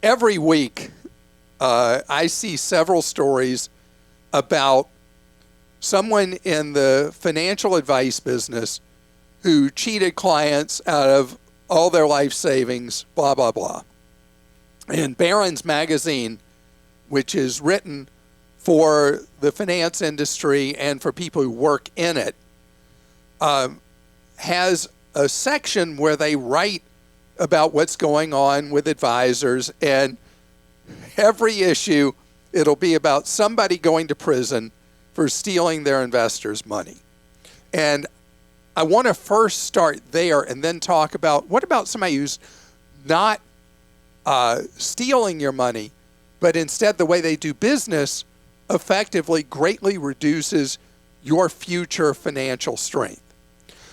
Every week, I see several stories about someone in the financial advice business who cheated clients out of all their life savings, blah, blah, blah. And Barron's Magazine, which is written for the finance industry and for people who work in it, has a section where they write about what's going on with advisors, and every issue, it'll be about somebody going to prison for stealing their investors' money. And I want to first start there and then talk about what about somebody who's not stealing your money, but instead the way they do business effectively greatly reduces your future financial strength.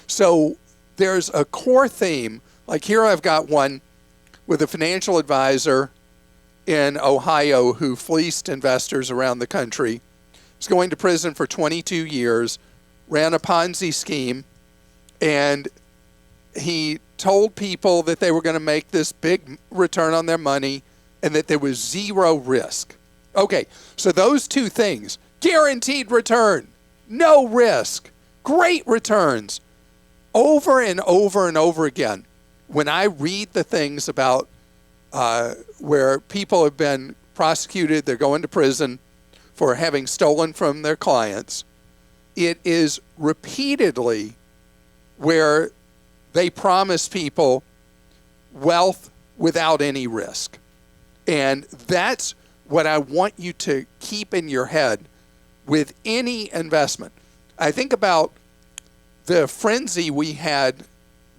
So there's a core theme, like here I've got one with a financial advisor in Ohio who fleeced investors around the country. He's going to prison for 22 years, ran a Ponzi scheme, and he told people that they were going to make this big return on their money and that there was zero risk. Okay, so those two things, guaranteed return, no risk, great returns, over and over and over again. When I read the things about where people have been prosecuted, they're going to prison for having stolen from their clients, it is repeatedly where they promise people wealth without any risk. And that's what I want you to keep in your head with any investment. I think about the frenzy we had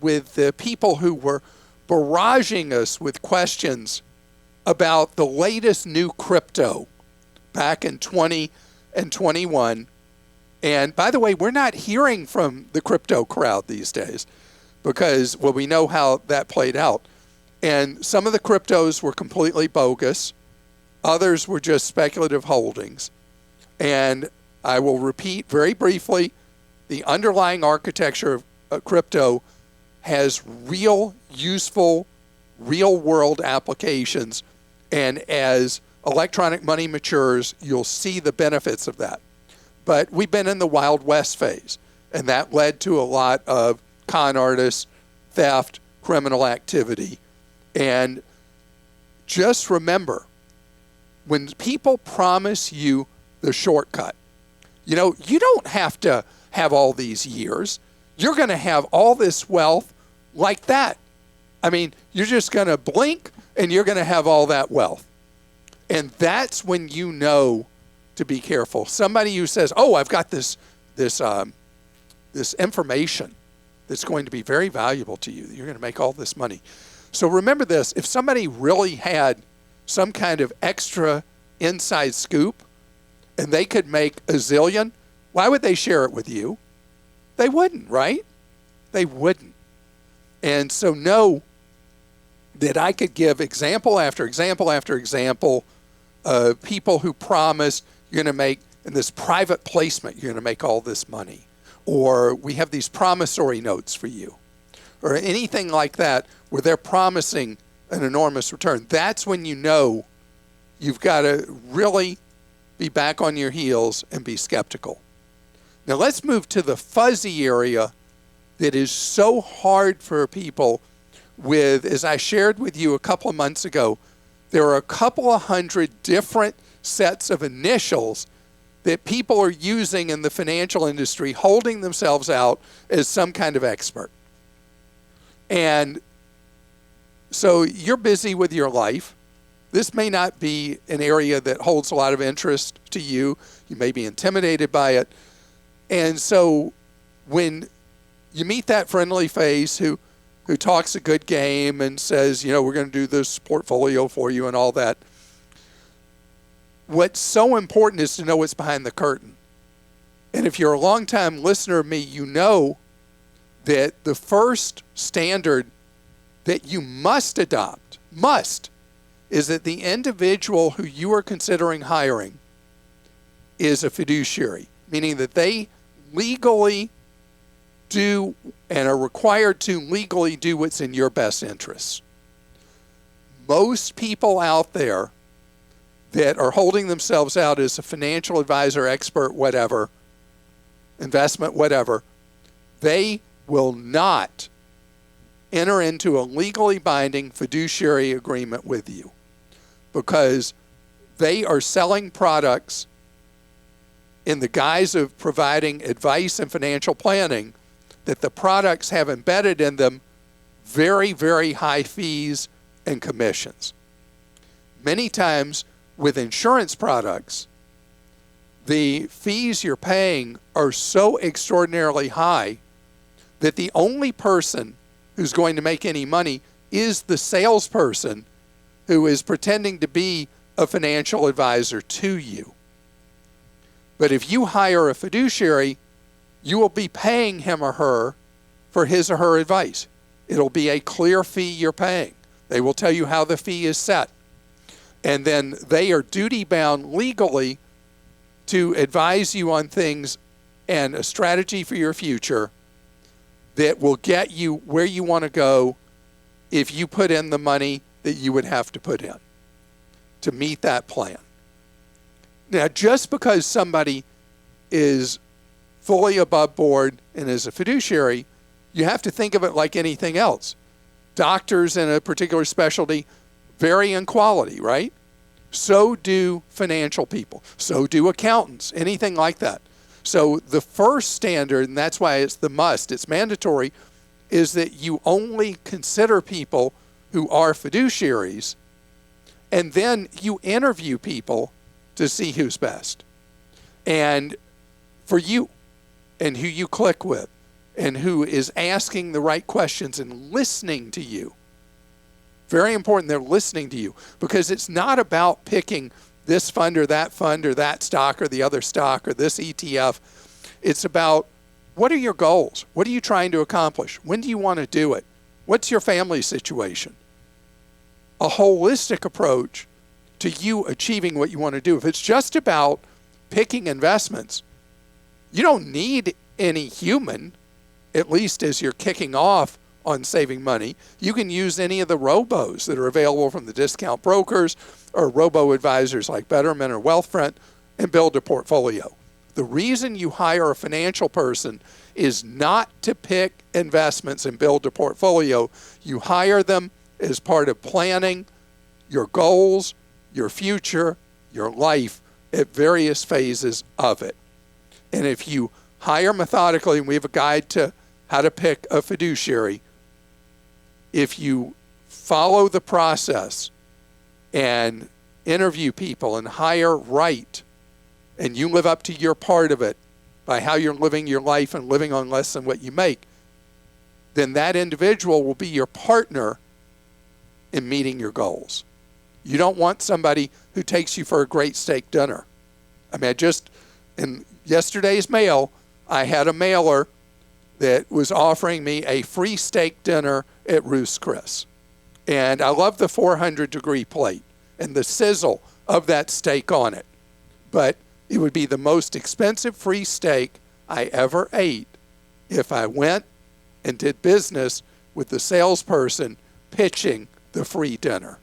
with the people who were barraging us with questions about the latest new crypto back in 20 and 21. And by the way, we're not hearing from the crypto crowd these days because, well, we know how that played out. And some of the cryptos were completely bogus. Others were just speculative holdings. And I will repeat very briefly, the underlying architecture of crypto has real, useful, real-world applications. And as electronic money matures, you'll see the benefits of that. But we've been in the Wild West phase, and that led to a lot of con artists, theft, criminal activity. And just remember, when people promise you the shortcut, you know, you don't have to have all these years. You're going to have all this wealth like that. I mean, you're just going to blink and you're going to have all that wealth. And that's when you know to be careful. Somebody who says, "Oh, I've got this information that's going to be very valuable to you. You're going to make all this money." So remember this: if somebody really had some kind of extra inside scoop, and they could make a zillion, why would they share it with you? They wouldn't, right? They wouldn't. And so know that I could give example after example after example of people who promised you're going to make, in this private placement, you're going to make all this money. Or we have these promissory notes for you. Or anything like that where they're promising an enormous return. That's when you know you've got to really be back on your heels and be skeptical. Now let's move to the fuzzy area that is so hard for people with, as I shared with you a couple of months ago, there are a couple of hundred different sets of initials that people are using in the financial industry, holding themselves out as some kind of expert. And so you're busy with your life. This may not be an area that holds a lot of interest to you. You may be intimidated by it. And so when you meet that friendly face who talks a good game and says, you know, we're going to do this portfolio for you and all that, what's so important is to know what's behind the curtain. And if you're a long-time listener of me, you know that the first standard that you must adopt, is that the individual who you are considering hiring is a fiduciary, meaning that they legally do and are required to legally do what's in your best interests. most people out there that are holding themselves out as a financial advisor, expert, whatever, investment, whatever, they will not enter into a legally binding fiduciary agreement with you because they are selling products in the guise of providing advice and financial planning that the products have embedded in them very, very high fees and commissions. Many times with insurance products, the fees you're paying are so extraordinarily high that the only person who's going to make any money is the salesperson who is pretending to be a financial advisor to you. But if you hire a fiduciary, you will be paying him or her for his or her advice. It'll be a clear fee you're paying. They will tell you how the fee is set. And then they are duty-bound legally to advise you on things and a strategy for your future that will get you where you want to go if you put in the money that you would have to put in to meet that plan. Now, just because somebody is fully above board and is a fiduciary, you have to think of it like anything else. Doctors in a particular specialty vary in quality, right? So do financial people. So do accountants, anything like that. So the first standard, and that's why it's the must, it's mandatory, is that you only consider people who are fiduciaries, and then you interview people to see who's best. And for you, and who you click with, and who is asking the right questions and listening to you. Very important they're listening to you, because it's not about picking this fund or that stock or the other stock or this ETF. It's about, what are your goals? What are you trying to accomplish? When do you want to do it? What's your family situation? A holistic approach to you achieving what you want to do. If it's just about picking investments, you don't need any human, at least as you're kicking off on saving money. You can use any of the robos that are available from the discount brokers or robo-advisors like Betterment or Wealthfront and build a portfolio. The reason you hire a financial person is not to pick investments and build a portfolio. You hire them as part of planning your goals, your future, your life at various phases of it. And if you hire methodically, and we have a guide to how to pick a fiduciary, if you follow the process and interview people and hire right, and you live up to your part of it by how you're living your life and living on less than what you make, then that individual will be your partner in meeting your goals. You don't want somebody who takes you for a great steak dinner. I mean, in yesterday's mail, I had a mailer that was offering me a free steak dinner at Ruth's Chris. And I love the 400-degree plate and the sizzle of that steak on it. But it would be the most expensive free steak I ever ate if I went and did business with the salesperson pitching the free dinner.